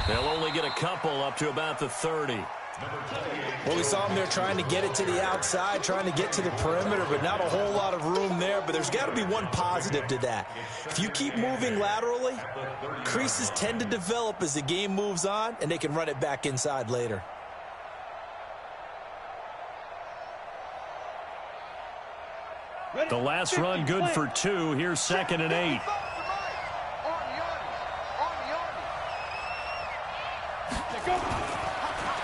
They'll only get a couple up to about the 30. Well, we saw them there trying to get it to the outside, trying to get to the perimeter, but not a whole lot of room there. But there's got to be one positive to that. If you keep moving laterally, creases tend to develop as the game moves on, and they can run it back inside later. The last run good for 2. Here's 2nd and 8.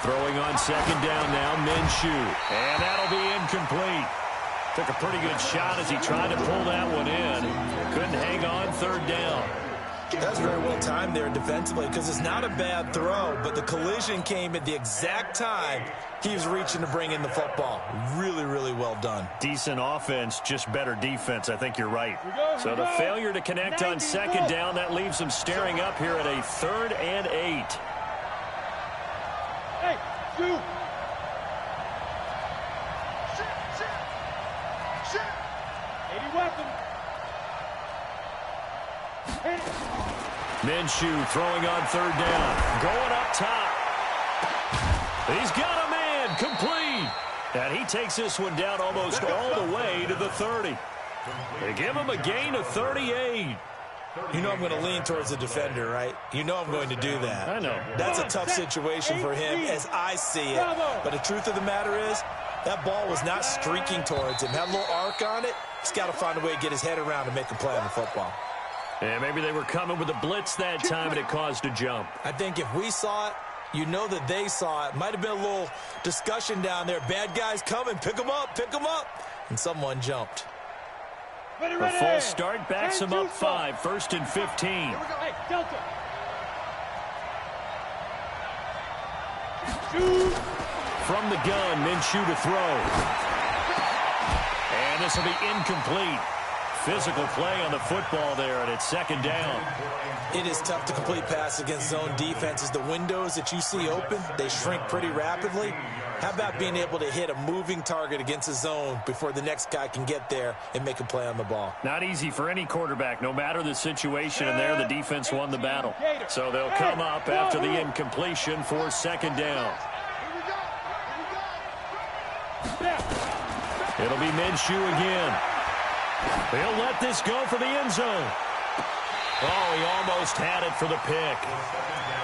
Throwing on 2nd down now, Minshew. And that'll be incomplete. Took a pretty good shot as he tried to pull that one in. Couldn't hang on 3rd down. That's very well timed there defensively because it's not a bad throw, but the collision came at the exact time he was reaching to bring in the football. Really, really well done. Decent offense, just better defense. I think you're right. So the failure to connect on 2nd down, that leaves them staring up here at a 3rd and 8. Hey, shoot! Shit! 80 weapon. Minshew throwing on 3rd down. Going up top. He's got a man. Complete. And he takes this one down almost all the way to the 30. They give him a gain of 38. You know I'm going to lean towards the defender, right? You know I'm going to do that. I know. That's a tough situation for him as I see it. But the truth of the matter is, that ball was not streaking towards him. Had a little arc on it. He's got to find a way to get his head around and make a play on the football. And maybe they were coming with a blitz that time and it caused a jump. I think if we saw it, you know that they saw it. Might have been a little discussion down there. Bad guys coming. Pick them up. Pick them up. And someone jumped. A full start backs him up 5. 1st and 15. Hey, Delta. Shoot. From the gun, Minshew to throw. And this will be incomplete. Physical play on the football there, and it's 2nd down. It is tough to complete pass against zone defenses. The windows that you see open, they shrink pretty rapidly. How about being able to hit a moving target against a zone before the next guy can get there and make a play on the ball? Not easy for any quarterback, no matter the situation, and there the defense won the battle. So they'll come up after the incompletion for 2nd down. It'll be Minshew again. He'll let this go for the end zone. Oh, he almost had it for the pick.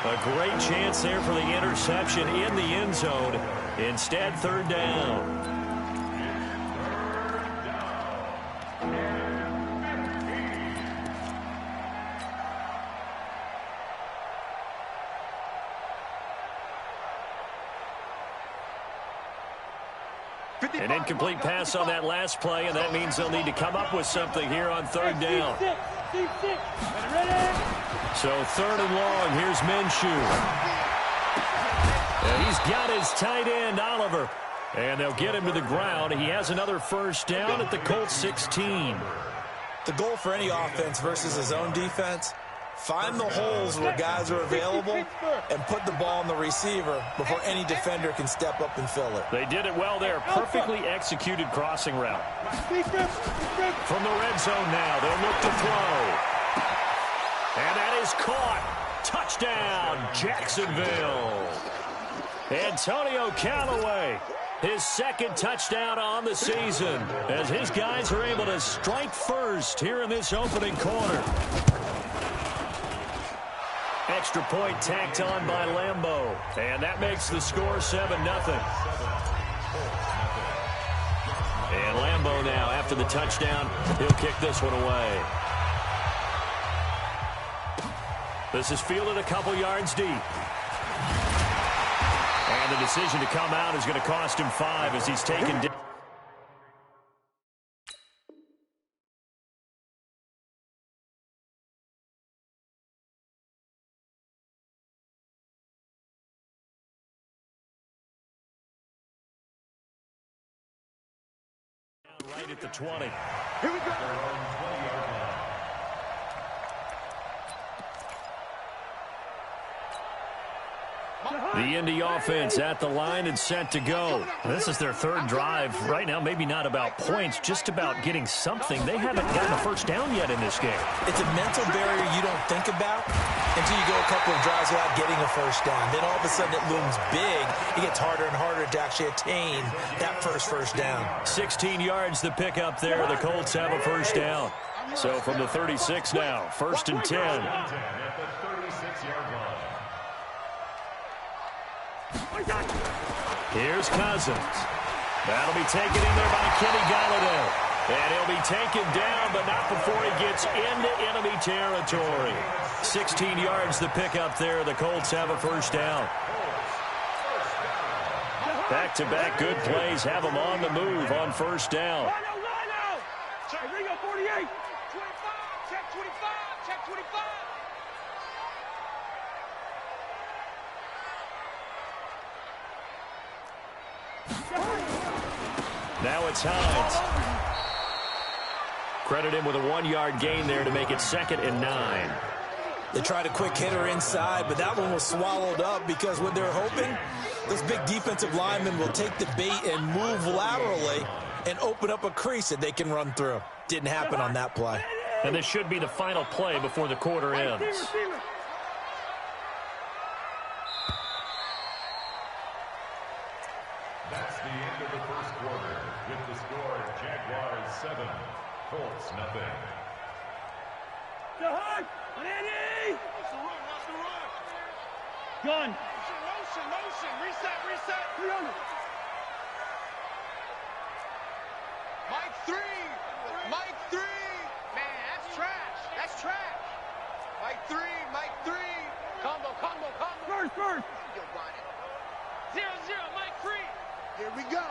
A great chance there for the interception in the end zone. Instead, 3rd down. An incomplete pass on that last play, and that means they'll need to come up with something here on 3rd down. So 3rd and long, here's Minshew. And he's got his tight end, Oliver. And they'll get him to the ground. He has another 1st down at the Colts 16. The goal for any offense versus a zone defense, find the holes where guys are available and put the ball on the receiver before any defender can step up and fill it. They did it well there. Perfectly executed crossing route. From the red zone now, they'll look to throw. And that is caught. Touchdown, Jacksonville. Antonio Callaway, his 2nd touchdown on the season, as his guys are able to strike first here in this opening quarter. Extra point tacked on by Lambeau. And that makes the score 7-0. And Lambeau now, after the touchdown, he'll kick this one away. This is fielded a couple yards deep. And the decision to come out is going to cost him 5 as he's taken down. Right at the 20. Here we go. The Indy offense at the line and set to go. This is their 3rd drive. Right now, maybe not about points, just about getting something. They haven't gotten a 1st down yet in this game. It's a mental barrier you don't think about until you go a couple of drives without getting a first down. Then all of a sudden it looms big. It gets harder and harder to actually attain that first down. 16 yards the pick up there. The Colts have a first down. So from the 36 now, 1st and 10. Here's Cousins. That'll be taken in there by Kenny Golladay. And he'll be taken down, but not before he gets into enemy territory. 16 yards the pick up there. The Colts have a first down. Back-to-back good plays have them on the move on first down. Check 48. 25. Check 25. Check 25. Now it's Hines. Credit him with a 1-yard gain there to make it 2nd and 9. They tried a quick hitter inside, but that one was swallowed up because what they're hoping, those big defensive linemen will take the bait and move laterally and open up a crease that they can run through. Didn't happen on that play. And this should be the final play before the quarter ends. That's the end of the first quarter with the score Jaguars 7, Colts nothing. Jahan! Manny! Watch the run, watch the run. Gun. Motion. Reset. 300. Mike 3. Man, that's trash. Mike 3. Combo. First. You'll run it. 0-0, Mike 3. Here we go.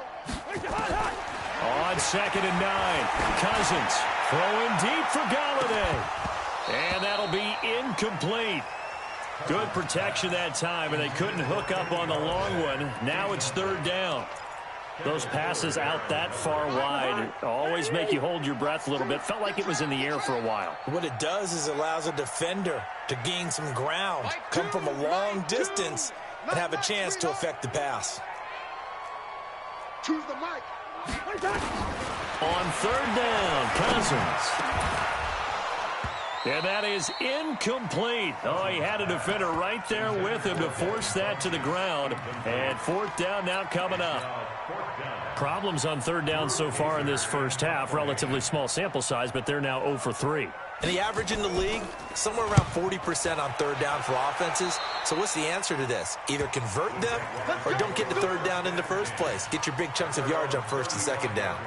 On 2nd and 9, Cousins throwing deep for Golladay. And that'll be incomplete. Good protection that time, and they couldn't hook up on the long one. Now it's 3rd down. Those passes out that far wide always make you hold your breath a little bit. Felt like it was in the air for a while. What it does is allows a defender to gain some ground, come from a long distance, and have a chance to affect the pass. Choose the mic. On 3rd down, Cousins. And that is incomplete. Oh, he had a defender right there with him to force that to the ground. And 4th down now coming up. Problems on 3rd down so far in this first half. Relatively small sample size, but they're now 0 for 3. And the average in the league, somewhere around 40% on 3rd down for offenses. So what's the answer to this? Either convert them or don't get to 3rd down in the first place. Get your big chunks of yards on 1st and 2nd down.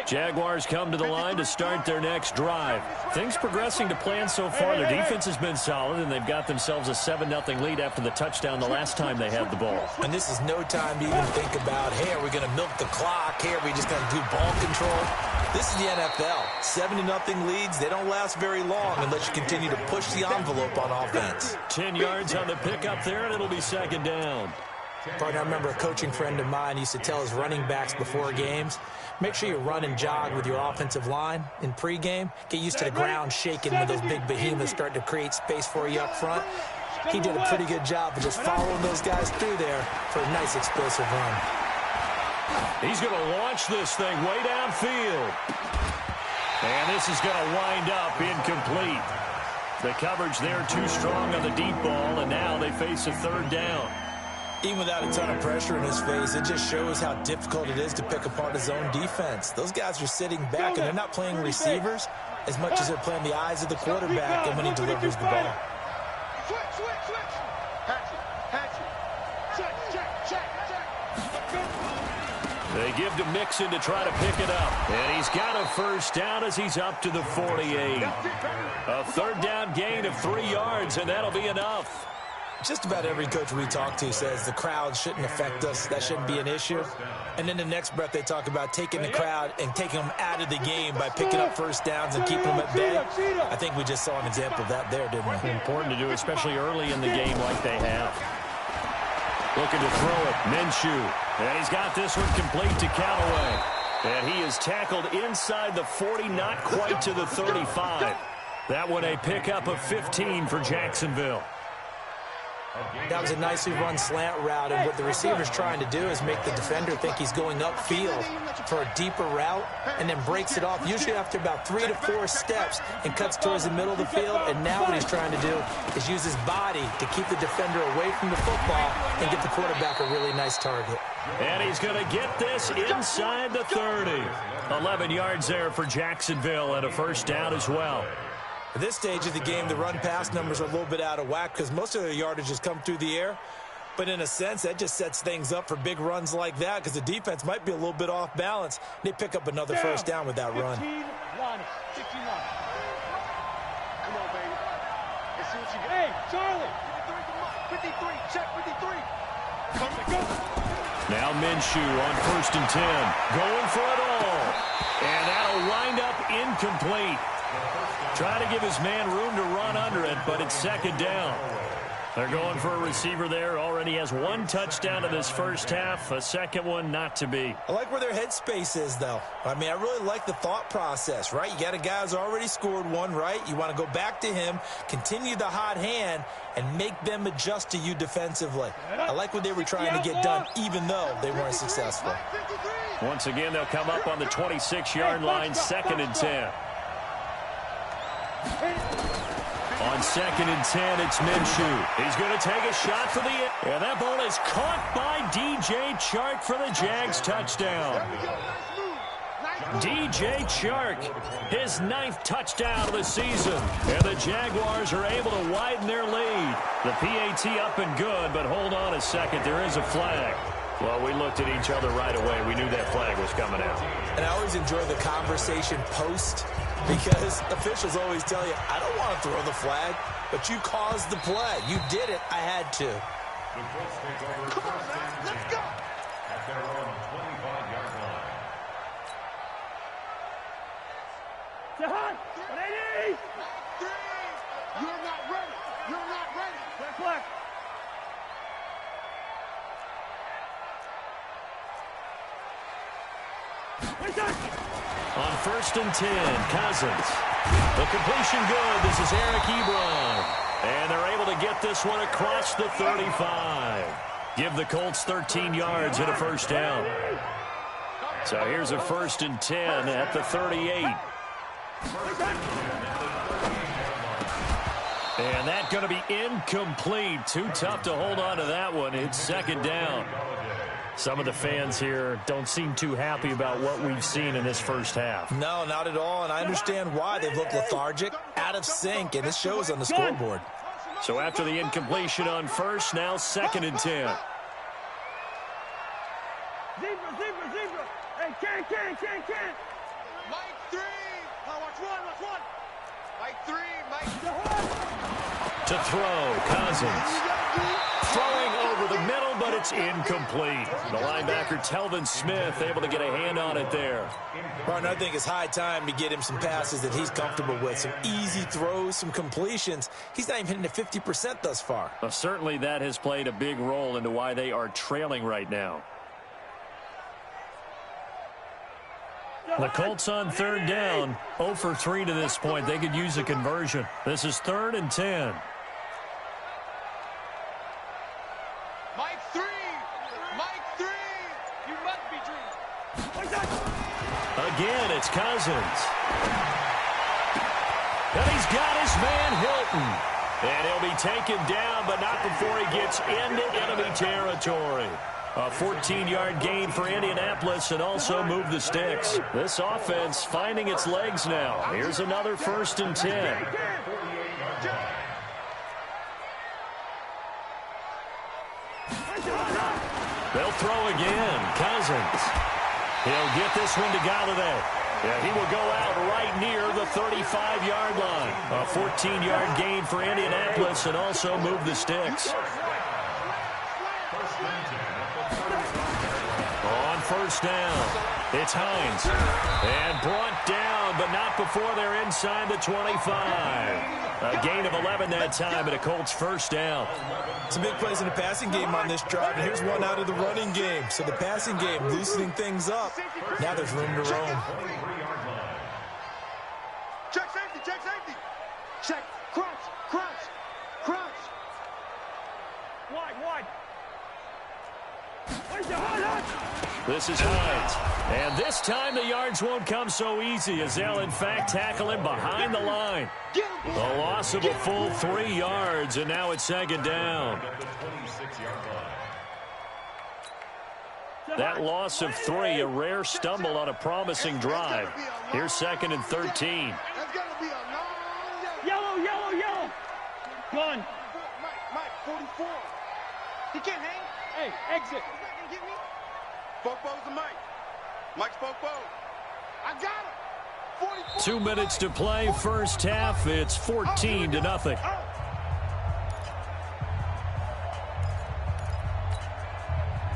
Jaguars come to the line to start their next drive. Things progressing to plan so far. Their defense has been solid, and they've got themselves a 7-0 lead after the touchdown the last time they had the ball. And this is no time to even think about, hey, are we going to milk the clock? Hey, are we just going to do ball control? This is the NFL. 7-0 leads, they don't last very long unless you continue to push the envelope on offense. 10 yards on the pickup there, and it'll be 2nd down. Partner, I remember a coaching friend of mine used to tell his running backs before games, make sure you run and jog with your offensive line in pregame. Get used to the ground shaking when those big behemoths start to create space for you up front. He did a pretty good job of just following those guys through there for a nice explosive run. He's going to launch this thing way downfield. And this is going to wind up incomplete. The coverage there too strong on the deep ball, and now they face a 3rd down. Even without a ton of pressure in his face, it just shows how difficult it is to pick apart his own defense. Those guys are sitting back, and they're not playing receivers as much as they're playing the eyes of the quarterback and when he delivers the ball. Switch. Check. They give to Mixon to try to pick it up. And he's got a first down as he's up to the 48. A 3rd down gain of 3 yards, and that'll be enough. Just about every coach we talk to says the crowd shouldn't affect us. That shouldn't be an issue. And then the next breath they talk about taking the crowd and taking them out of the game by picking up first downs and keeping them at bay. I think we just saw an example of that there, didn't we? Important to do, especially early in the game like they have. Looking to throw it, Minshew. And he's got this one complete to Callaway. And he is tackled inside the 40, not quite to the 35. That one a pickup of 15 for Jacksonville. That was a nicely run slant route, and what the receiver's trying to do is make the defender think he's going upfield for a deeper route and then breaks it off, usually after about 3 to 4 steps, and cuts towards the middle of the field. And now what he's trying to do is use his body to keep the defender away from the football and get the quarterback a really nice target. And he's going to get this inside the 30. 11 yards there for Jacksonville and a first down as well. At this stage of the game, the run-pass numbers are a little bit out of whack because most of their yardage has come through the air. But in a sense, that just sets things up for big runs like that because the defense might be a little bit off balance. They pick up another first down with that run. 15 line. 15 line. Come on, baby. Let's see what you got. Hey, Charlie. 53. Check 53. Come to go. Now Minshew on 1st and 10. Going for it all. And that'll wind up incomplete. Trying to give his man room to run under it, but it's 2nd down. They're going for a receiver there. Already has 1 touchdown in this first half. A second one not to be. I like where their headspace is, though. I mean, I really like the thought process, right? You got a guy who's already scored one, right? You want to go back to him, continue the hot hand, and make them adjust to you defensively. I like what they were trying to get done, even though they weren't successful. Once again, they'll come up on the 26-yard line, 2nd and 10. On 2nd and 10, it's Minshew. He's going to take a shot for the end. And that ball is caught by DJ Chark for the Jags touchdown. DJ Chark, his 9th touchdown of the season. And the Jaguars are able to widen their lead. The PAT up and good, but hold on a second. There is a flag. Well, we looked at each other right away. We knew that flag was coming out. And I always enjoy the conversation post because officials always tell you, I don't want to throw the flag, but you caused the play. You did it. I had to. Come on, man. Let's go. At their own 25-yard line. Jahan, 180. You're not ready. You're not ready. Clear flag. On 1st and 10, Cousins. The completion good. This is Eric Ebron. And they're able to get this one across the 35. Give the Colts 13 yards and a first down. So here's a 1st and 10 at the 38. And that's going to be incomplete. Too tough to hold on to that one. It's 2nd down. Some of the fans here don't seem too happy about what we've seen in this first half. No, not at all, and I understand why. They've looked lethargic, out of sync, and it shows on the scoreboard. So after the incompletion on 1st, now 2nd and 10. Zebra. Hey, can. Mike 3. Oh, watch one. Mike 3, Mike. To throw, Cousins. Throwing over the middle, but it's incomplete. The linebacker, Telvin Smith, able to get a hand on it there. Martin, I think it's high time to get him some passes that he's comfortable with. Some easy throws, some completions. He's not even hitting the 50% thus far. Well, certainly that has played a big role into why they are trailing right now. The Colts on 3rd down, 0 for 3 to this point. They could use a conversion. This is 3rd and 10. Mike 3. You must be dreaming. Again, it's Cousins. And he's got his man Hilton. And he'll be taken down, but not before he gets into enemy territory. A 14-yard gain for Indianapolis and also move the sticks. This offense finding its legs now. Here's another 1st and 10. They'll throw again. Cousins. He'll get this one to Galladay. Yeah, he will go out right near the 35-yard line. A 14-yard gain for Indianapolis and also move the sticks. On 1st down, it's Hines. And brought down, but not before they're inside the 25. A gain of 11 that time, and a Colts 1st down. Some big plays in the passing game on this drive, and here's one out of the running game. So the passing game loosening things up. Now there's room to roam. Check safety. Check. Crunch. This is Hines. And this time the yards won't come so easy as they'll, in fact, tackle him behind the line. A loss of a full 3 yards, and now it's second down. That loss of 3, a rare stumble on a promising drive. Here's second and 13. Yellow, yellow, yellow. Gun. Mike, 44. He can't hang. Hey, exit. He's not going to get me. Fofo's the Mike. Mike's Fofo. I got him. 44. 2 minutes to play, first half. It's 14-0.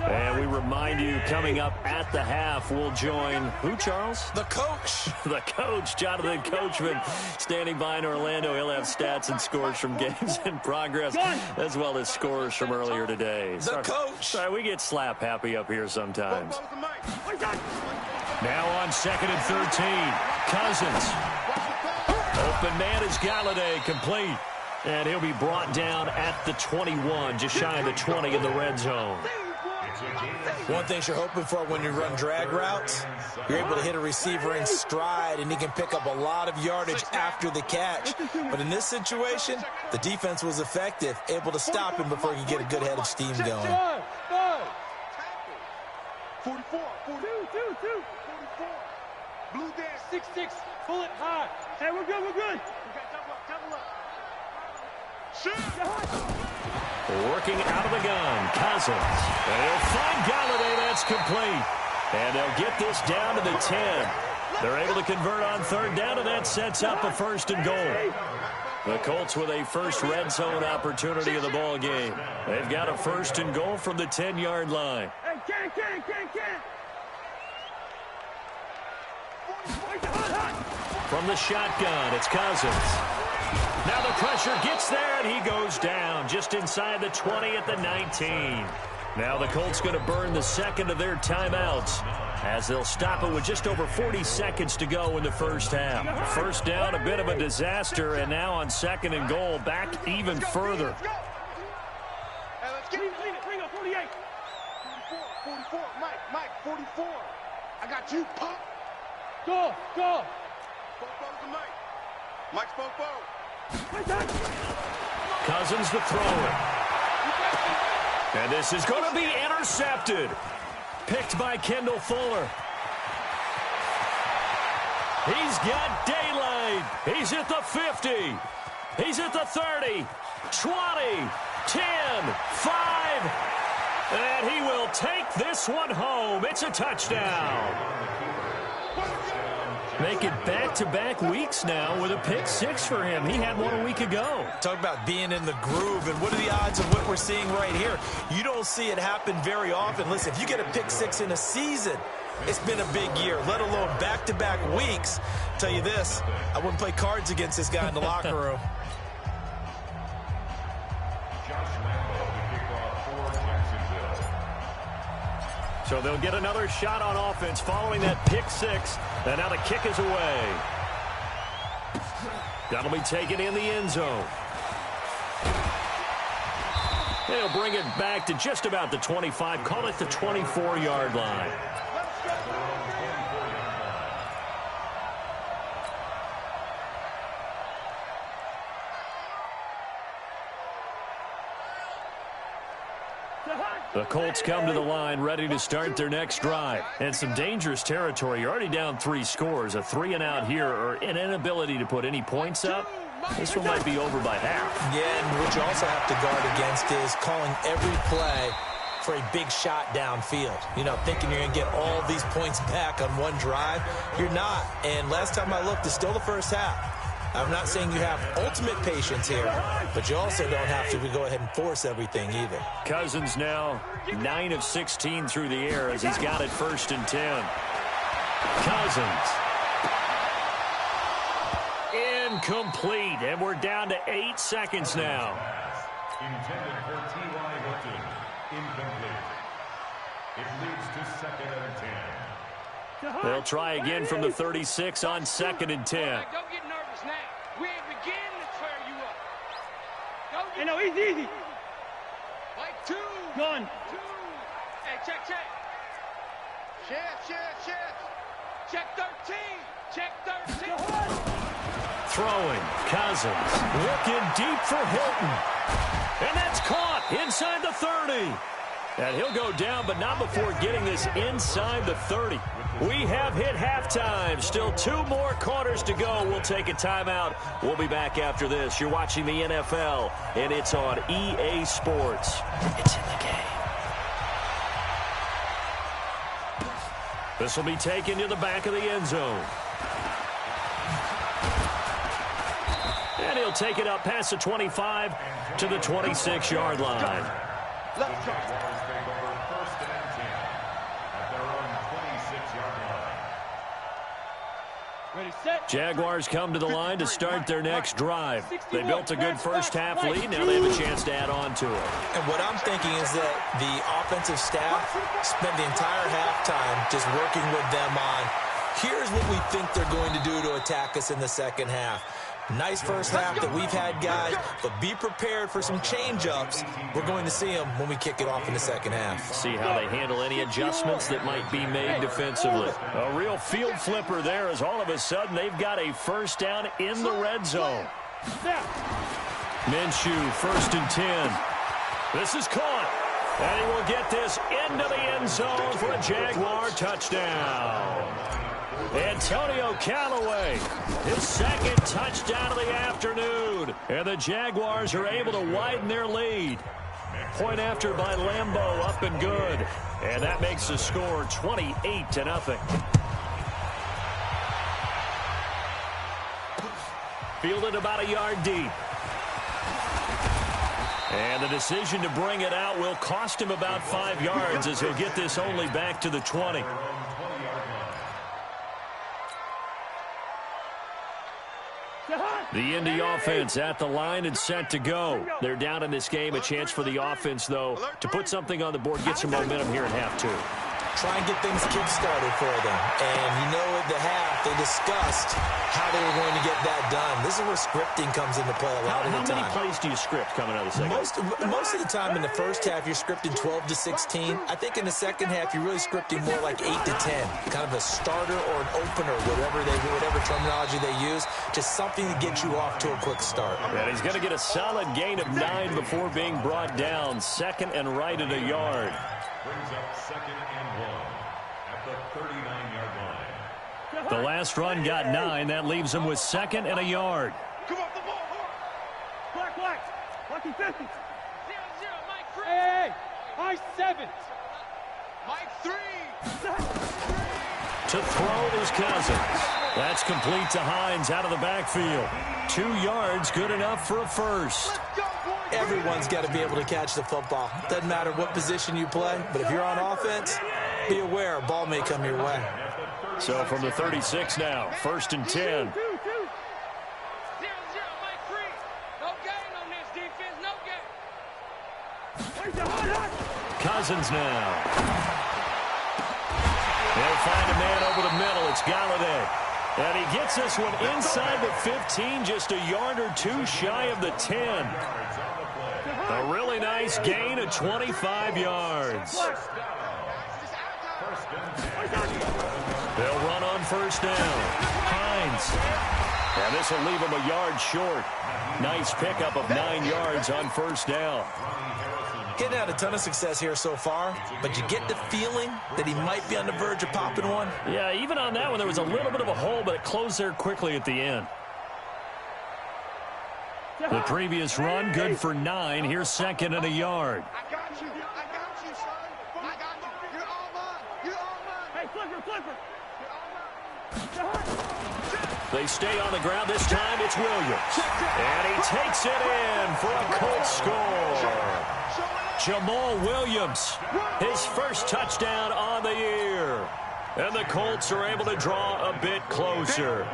And we remind you, coming up at the half, we'll join who, Charles? The coach. The coach, Jonathan Coachman, standing by in Orlando. He'll have stats and scores from games in progress, as well as scores from earlier today. The coach. Sorry, we get slap happy up here sometimes. Now on second and 13, Cousins. Open man is Galladay, complete. And he'll be brought down at the 21, just shy of the 20 in the red zone. One thing you're hoping for when you run drag routes, you're able to hit a receiver in stride, and he can pick up a lot of yardage after the catch. But in this situation, the defense was effective, able to stop him before he could get a good head of steam going. 44, 42, 44. Blue dance, 6-6. Pull it high. Hey, we're good, we're good. We got double up. Shoot! Working out of the gun, Cousins. And he'll find Galladay. That's complete. And they'll get this down to the 10. They're able to convert on third down, and that sets up a first and goal. The Colts with a first red zone opportunity of the ball game. They've got a first and goal from the 10-yard line. From the shotgun, it's Cousins. Now the pressure gets there, and he goes down just inside the 20 at the 19. Now the Colts going to burn the second of their timeouts as they'll stop it with just over 40 seconds to go in the first half. First down, a bit of a disaster, and now on second and goal, back even further. Hey, let's get it. Bring up 48. 44, Mike, 44. I got you, pop. Go. Fofo's the Mike. Mike's Fofo. Cousins the thrower. And this is going to be intercepted. Picked by Kendall Fuller. He's got daylight. He's at the 50. He's at the 30. 20. 10. 5. And he will take this one home. It's a touchdown. Make it back-to-back weeks now with a pick six for him. He had one a week ago. Talk about being in the groove, and what are the odds of what we're seeing right here? You don't see it happen very often. Listen, if you get a pick six in a season, it's been a big year, let alone back-to-back weeks. I'll tell you this, I wouldn't play cards against this guy in the locker room. So they'll get another shot on offense following that pick six. And now the kick is away. That'll be taken in the end zone. They'll bring it back to just about the 25. Call it the 24-yard line. The Colts come to the line ready to start their next drive. And some dangerous territory. You're already down 3 scores. A 3-and-out here or an inability to put any points up. This one might be over by half. Yeah, and what you also have to guard against is calling every play for a big shot downfield. You know, thinking you're going to get all these points back on one drive. You're not. And last time I looked, it's still the first half. I'm not saying you have ultimate patience here, but you also don't have to go ahead and force everything either. Cousins now 9 of 16 through the air as he's got it first and 10. Cousins. Incomplete, and we're down to 8 seconds now. Intended for T.Y. Hilton. Incomplete. It leads to second and 10. They'll try again from the 36 on second and 10. Don't get nervous now. We ain't beginning to tear you up. Don't get... Hey, no, easy. Like 2. Gun. 2. Hey, check. Check. Check 13. Check 13. Throwing, Cousins, looking deep for Hilton. And that's caught inside the 30. And he'll go down, but not before getting this inside the 30. We have hit halftime. Still 2 more quarters to go. We'll take a timeout. We'll be back after this. You're watching the NFL, and it's on EA Sports. It's in the game. This will be taken to the back of the end zone. And he'll take it up past the 25 to the 26-yard line. Let's go. Jaguars take over 1st and 10 at their own 26-yard line. Ready, set. Jaguars come to the line to start their next drive. They built a good first-half lead. Now they have a chance to add on to it. And what I'm thinking is that the offensive staff spent the entire halftime just working with them on, here's what we think they're going to do to attack us in the second half. Nice first half that we've had, guys, but be prepared for some change-ups. We're going to see them when we kick it off in the second half. See how they handle any adjustments that might be made defensively. A real field flipper there as all of a sudden they've got a first down in the red zone. Minshew, 1st and 10. This is caught. And he will get this into the end zone for a Jaguar touchdown. Antonio Callaway, his 2nd touchdown of the afternoon. And the Jaguars are able to widen their lead. Point after by Lambeau, up and good. And that makes the score 28-0. Fielded about a yard deep. And the decision to bring it out will cost him about 5 yards as he'll get this only back to the 20. The Indy offense at the line and set to go. They're down in this game. A chance for the offense, though, to put something on the board, get some momentum here at half 2. Try and get things kick-started for them. And you know at the half, they discussed how they were going to get that done. This is where scripting comes into play a lot of the time. How many plays do you script coming out of the second? Most of the time in the first half, you're scripting 12 to 16. I think in the second half, you're really scripting more like 8 to 10. Kind of a starter or an opener, whatever terminology they use. Just something to get you off to a quick start. And he's going to get a solid gain of 9 before being brought down. 2nd and right at a yard. Brings up 2nd and 1 at the 39-yard line. The last run got 9. That leaves him with 2nd and a yard. Come off the ball. Black. Lucky 50. 0-0, Mike 3. Hey. Mike 7. Mike 3. To throw is Cousins. That's complete to Hines out of the backfield. 2 yards, good enough for a first. Everyone's got to be able to catch the football. Doesn't matter what position you play, but if you're on offense, be aware a ball may come your way. So from the 36 now, 1st and 10. 0-0, Mike 3. No gain on this defense, no gain. Cousins now. They'll find a man over the middle. It's Galladay. And he gets this one inside the 15, just a yard or 2 shy of the 10. A really nice gain of 25 yards. They'll run on 1st down. Hines. And this will leave him a yard short. Nice pickup of 9 yards on 1st down. Getting out a ton of success here so far, but you get the feeling that he might be on the verge of popping one. Yeah, even on that one, there was a little bit of a hole, but it closed there quickly at the end. The previous run, good for 9. Here's 2nd and a yard. I got you, son. I got you. You're all mine. You're all mine. Hey, flipper. You're all mine. They stay on the ground. This time it's Williams. And he takes it in for a Colts score. Jamal Williams, his first touchdown on the year. And the Colts are able to draw a bit closer.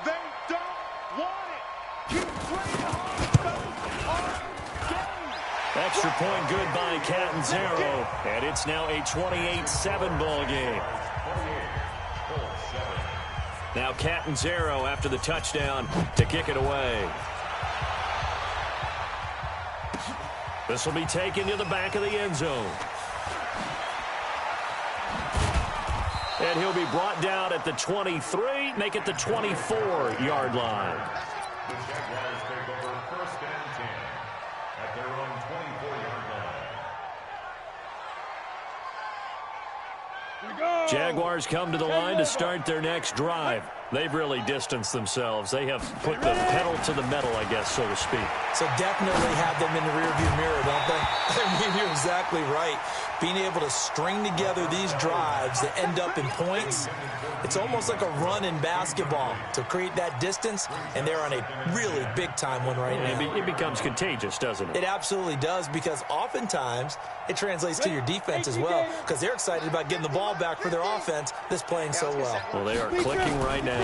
They don't want it. Keep playing hard, fellas. Extra point good by Catanzaro. And it's now a 28-7 ball game. Now Catanzaro after the touchdown to kick it away. This will be taken to the back of the end zone. And he'll be brought down at the 23, make it the 24-yard line. The Jaguars take over 1st and 10 at their own 24-yard line. Jaguars come to the line to start their next drive. They've really distanced themselves. They have put the pedal to the metal, I guess, so to speak. So definitely have them in the rearview mirror, don't they? I mean, you're exactly right. Being able to string together these drives that end up in points, it's almost like a run in basketball to create that distance, and they're on a really big-time one right now. It becomes contagious, doesn't it? It absolutely does, because oftentimes it translates to your defense as well, because they're excited about getting the ball back for their offense that's playing so well. Well, they are clicking right now.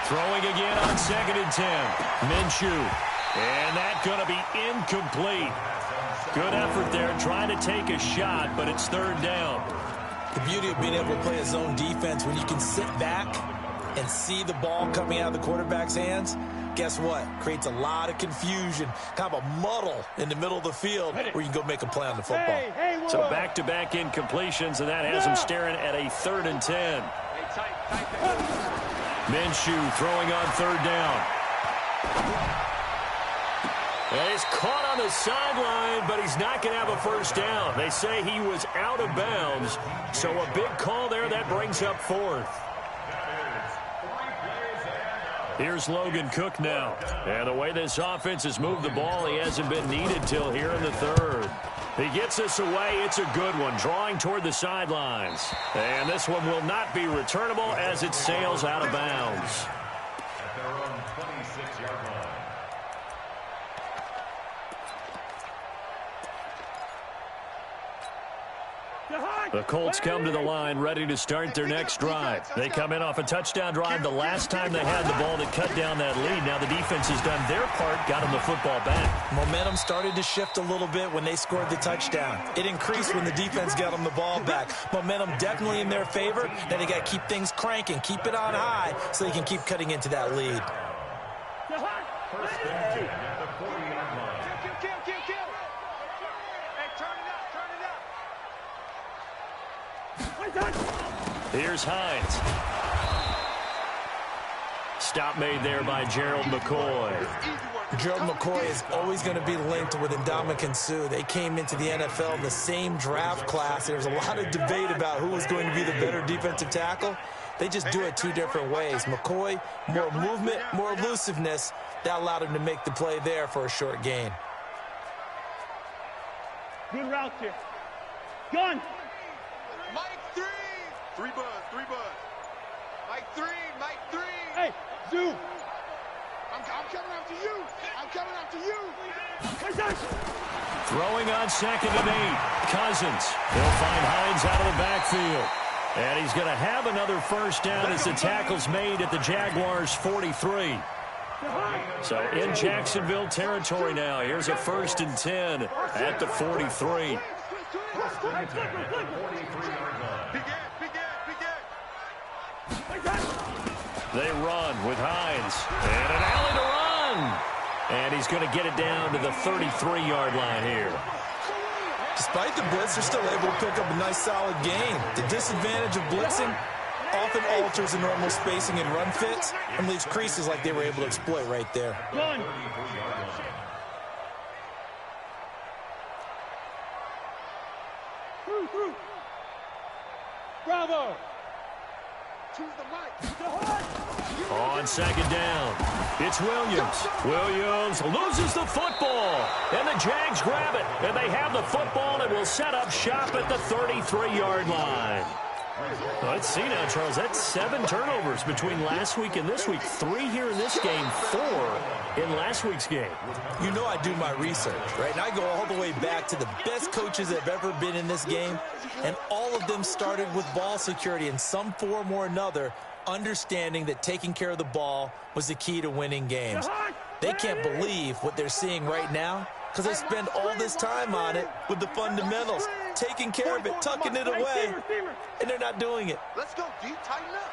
Throwing again on 2nd and 10. Minshew. And that's going to be incomplete. Good effort there trying to take a shot, but it's 3rd down. The beauty of being able to play a zone defense, when you can sit back and see the ball coming out of the quarterback's hands, guess what? Creates a lot of confusion, kind of a muddle in the middle of the field where you can go make a play on the football. So back-to-back incompletions, and that has him staring at a 3rd and 10. Minshew throwing on 3rd down. And he's caught on the sideline, but he's not going to have a first down. They say he was out of bounds, so a big call there. That brings up 4th. Here's Logan Cook now. And the way this offense has moved the ball, he hasn't been needed till here in the 3rd. He gets this away. It's a good one, drawing toward the sidelines. And this one will not be returnable as it sails out of bounds. At their own 26-yard line. The Colts come to the line ready to start their next drive. They come in off a touchdown drive the last time they had the ball to cut down that lead. Now the defense has done their part, got them the football back. Momentum started to shift a little bit when they scored the touchdown. It increased when the defense got them the ball back. Momentum definitely in their favor. Now they got to keep things cranking, keep it on high so they can keep cutting into that lead. 1st and 10 at the 40-yard line. Kill. Hey, turn it up. Here's Hines. Stop made there by Gerald McCoy. Gerald McCoy is always going to be linked with Ndamukong Suh. They came into the NFL in the same draft class. There was a lot of debate about who was going to be the better defensive tackle. They just do it 2 different ways. McCoy, more movement, more elusiveness. That allowed him to make the play there for a short gain. Good route here. Gun. Mike 3. 3 buzz. Mike 3. Hey, Zoo. I'm coming after you. Throwing on 2nd and 8. Cousins. They'll find Hines out of the backfield. And he's going to have another first down as the tackle's made at the Jaguars' 43. So in Jacksonville territory now. Here's a 1st and 10 at the 43. They run with Hines. And an alley to run. And he's going to get it down to the 33-yard line here. Despite the blitz, they're still able to pick up a nice solid gain. The disadvantage of blitzing often alters the normal spacing and run fits and leaves creases like they were able to exploit right there. Gun. Bravo. On 2nd down, it's Williams. Williams loses the football, and the Jags grab it. And they have the football and will set up shop at the 33-yard line. Let's see now, Charles. That's 7 turnovers between last week and this week. 3 here in this game, 4 in last week's game. You know I do my research, right? And I go all the way back to the best coaches that have ever been in this game, and all of them started with ball security in some form or another, understanding that taking care of the ball was the key to winning games. They can't believe what they're seeing right now because they spend all this time on it with the fundamentals, taking care of it, tucking it away, and they're not doing it. Let's go deep, tighten up.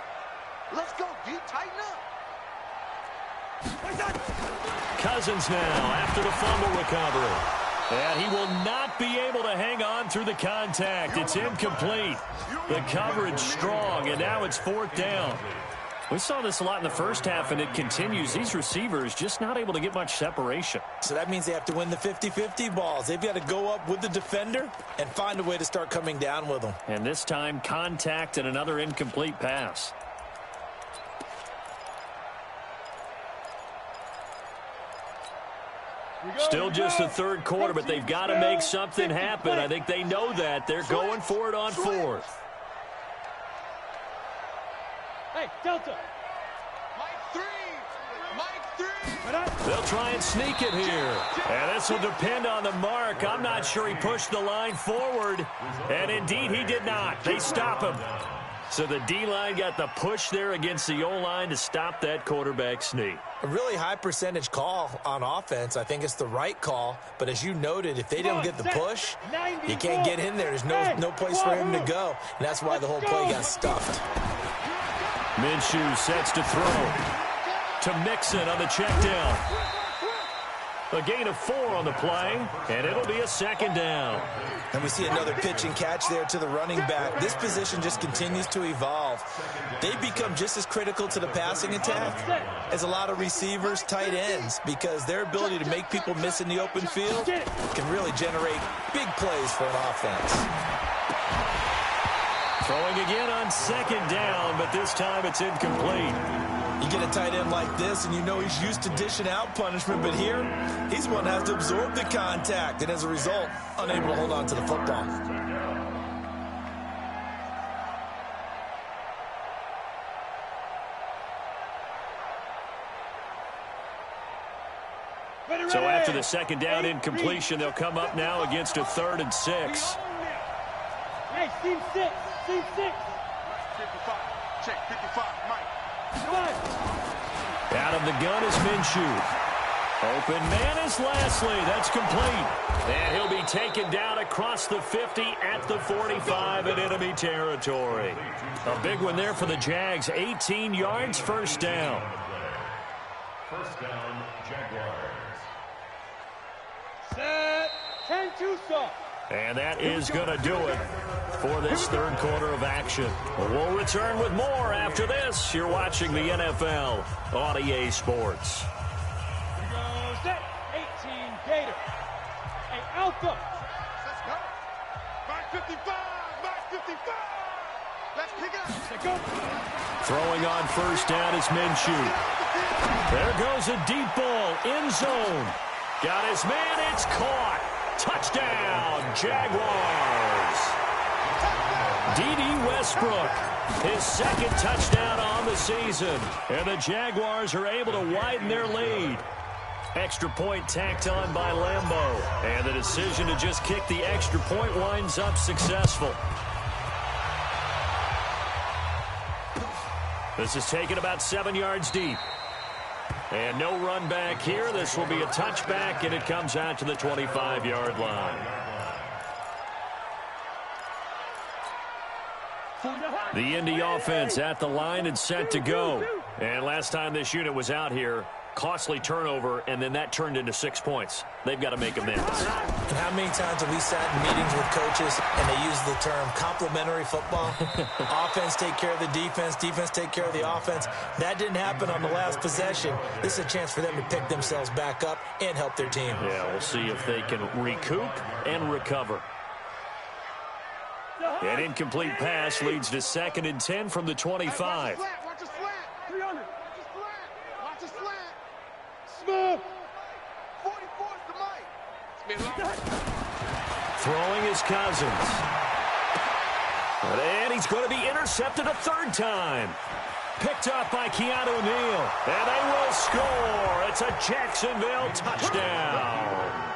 Cousins now after the fumble recovery. And he will not be able to hang on through the contact. It's incomplete. The coverage strong, and now it's 4th down. We saw this a lot in the first half, and it continues. These receivers just not able to get much separation. So that means they have to win the 50-50 balls. They've got to go up with the defender and find a way to start coming down with them. And this time, contact and another incomplete pass. Still just the third quarter, but they've got to make something happen. I think they know that. They're going for it on 4th. Hey, Delta. Mike 3. They'll try and sneak it here. And this will depend on the mark. I'm not sure he pushed the line forward. And indeed, he did not. They stop him. So the D-line got the push there against the O-line to stop that quarterback sneak. A really high percentage call on offense. I think it's the right call. But as you noted, if they don't get the push, you can't get in there. There's no place for him to go. And that's why the whole play got stuffed. Minshew sets to throw to Mixon on the check down. A gain of 4 on the play, and it'll be a 2nd down. And we see another pitch and catch there to the running back. This position just continues to evolve. They become just as critical to the passing attack as a lot of receivers, tight ends, because their ability to make people miss in the open field can really generate big plays for an offense. Throwing again on 2nd down, but this time it's incomplete. You get a tight end like this, and you know he's used to dishing out punishment, but here, he's one that has to absorb the contact, and as a result, unable to hold on to the football. So after the 2nd down incompletion, they'll come up now against a 3rd and 6. Hey, team 6. Team 6. 55. Check 55. Mike. Come on. Out of the gun is Minshew. Open man is Lashley. That's complete. And he'll be taken down across the 50 at the 45 in enemy territory. A big one there for the Jags. 18 yards, 1st down. 1st down, Jaguars. Set. 10-2 soft. And that is going to do it for this 3rd quarter of action. We'll return with more after this. You're watching the NFL on EA Sports. Here goes that 18 Gator. Hey, Alpha. Let's go. Back 55. Back 55. Let's pick up. Let's go. Throwing on 1st down is Minshew. There goes a deep ball. End zone. Got his man. It's caught. Touchdown, Jaguars. D.D. Westbrook, his 2nd touchdown on the season. And the Jaguars are able to widen their lead. Extra point tacked on by Lambeau. And the decision to just kick the extra point winds up successful. This is taken about 7 yards deep. And no run back here. This will be a touchback, and it comes out to the 25-yard line. The Indy offense at the line and set to go. And last time this unit was out here, costly turnover, and then that turned into 6 points. They've got to make amends. And how many times have we sat in meetings with coaches and they use the term complementary football? Offense take care of the defense, defense take care of the offense. That didn't happen on the last possession. This is a chance for them to pick themselves back up and help their team. Yeah, we'll see if they can recoup and recover. An incomplete pass leads to 2nd and 10 from the 25. Watch a slant. 300. Watch a slant. Smooth. 44 is the mic. Throwing his Cousins. And he's going to be intercepted a 3rd time. Picked up by Keanu Neal. And they will score. It's a Jacksonville touchdown.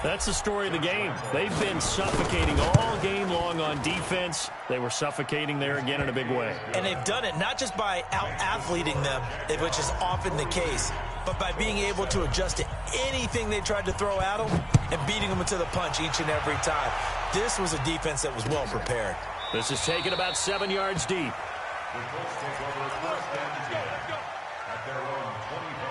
That's the story of the game. They've been suffocating all game long on defense. They were suffocating there again in a big way. And they've done it not just by out-athleting them, which is often the case, but by being able to adjust to anything they tried to throw at them and beating them to the punch each and every time. This was a defense that was well prepared. This is taken about 7 yards deep. The Colts take over 1st and 10 at their own 25.